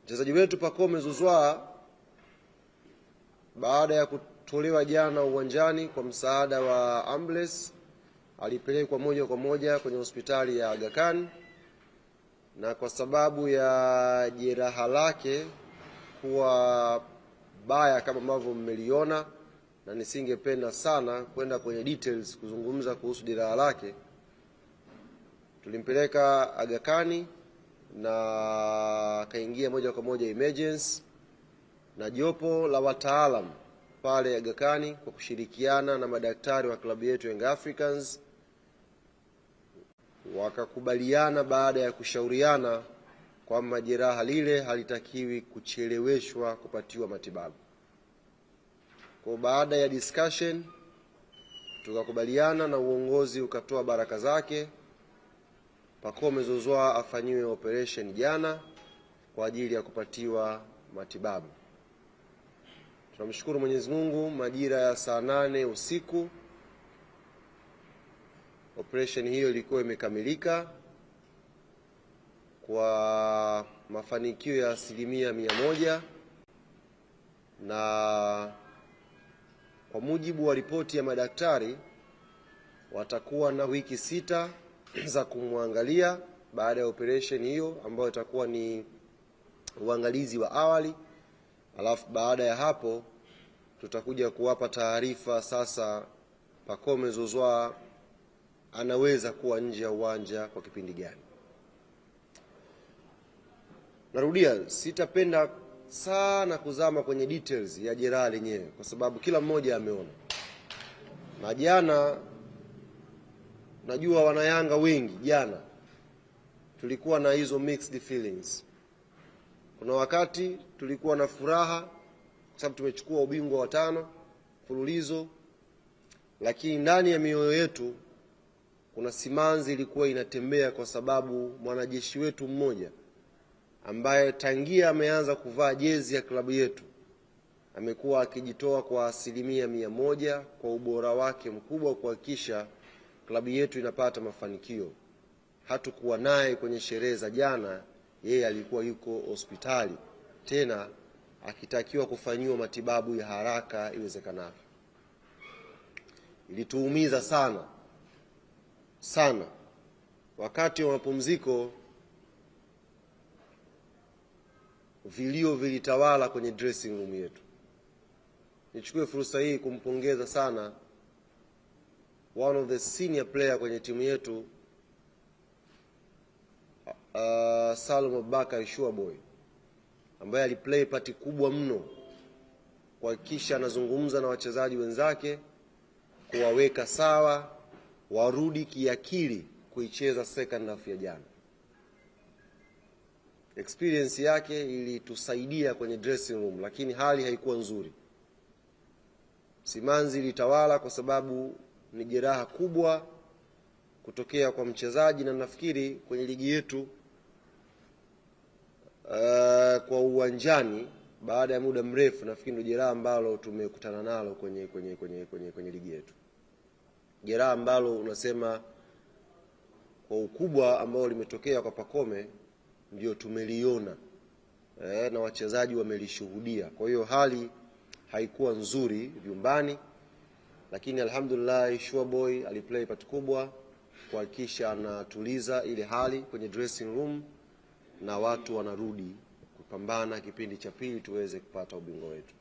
Mchezaji wetu Pacome Zouzoua baada ya kutolewa jana uwanjani kwa msaada wa ambulance alipelekwa moja kwa moja kwenye hospitali ya Aga Khan, na kwa sababu ya jeraha lake kuwa baya kama ambavyo mmeliona, na nisingependa sana kwenda kwenye details kuzungumza kuhusu jeraha lake, tulimpeleka Aga Khan na akaingia moja kwa moja emergency, na jopo la wataalamu pale Aga Khan kwa kushirikiana na madaktari wa klabu yetu Young Africans wakakubaliana baada ya kushauriana kwamba jeraha lile halitakiwi kucheleweshwa kupatiwa matibabu. Kwa baada ya discussion tukakubaliana na uongozi ukatoa baraka zake Pacome Zouzoua afanyiwe operation jana kwa ajili ya kupatiwa matibabu. Tunamshukuru Mwenyezi Mungu, majira ya saa 8 usiku operation hiyo ilikuwa imekamilika kwa mafanikio ya 100%, na kwa mujibu wa ripoti ya madaktari watakuwa na wiki 6 za kumwangalia baada ya operation hiyo, ambayo itakuwa ni uangalizi wa awali. Alafu baada ya hapo tutakuja kuwapa taarifa sasa Pacome Zouzoua anaweza kuwa nje ya uwanja kwa kipindi gani. Narudia, sitapenda sana kuzama kwenye details ya jeraha lenyewe kwa sababu kila mmoja ameona. Na jana najua wanayanga wengi jana tulikuwa na hizo mixed feelings. Kuna wakati tulikuwa na furaha kwa sababu tumechukua ubingwa wa 5 mfululizo, lakini ndani ya mioyo yetu kuna simanzi ilikuwa inatembea kwa sababu mwanajeshi wetu mmoja ambaye tangia ameanza kuvaa jezi ya klabu yetu amekuwa akijitoa kwa 100% kwa ubora wake mkubwa kuhakikisha klabu yetu inapata mafanikio. Hatukuwa naye kwenye sherehe za jana, yeye alikuwa yuko hospitali tena akitakiwa kufanyiwa matibabu ya haraka iwezekanavyo. Ilituumiza sana wakati wa mapumziko vilio vilitawala kwenye dressing room yetu. Nichukue fursa hii kumpongeza sana one of the senior player kwenye timu yetu, Salum Abubakar Shuaboy, ambaye aliplay part kubwa mno kuhakikisha anazungumza na wachezaji wenzake kuwaweka sawa warudi kiakili kuicheza second half ya jana. Experience yake ilitusaidia kwenye dressing room, lakini hali haikuwa nzuri. Simanzi ilitawala kwa sababu ni jeraha kubwa kutokea kwa mchezaji, na nafikiri kwenye ligi yetu kwa uwanjani baada ya muda mrefu nafikiri ndio jeraha ambalo tumekutana nalo kwenye ligi yetu. Jeraha ambalo unasema kwa ukubwa ambao limetokea kwa Pacome ndio tumeliona na wachezaji wamelishuhudia. Kwa hiyo hali haikuwa nzuri vyumbani, lakini alhamdulillah Shuaboy aliplay part kubwa kuhakikisha anatuliza ile hali kwenye dressing room na watu wanarudi kupambana kipindi cha pili tuweze kupata ubingwa wetu.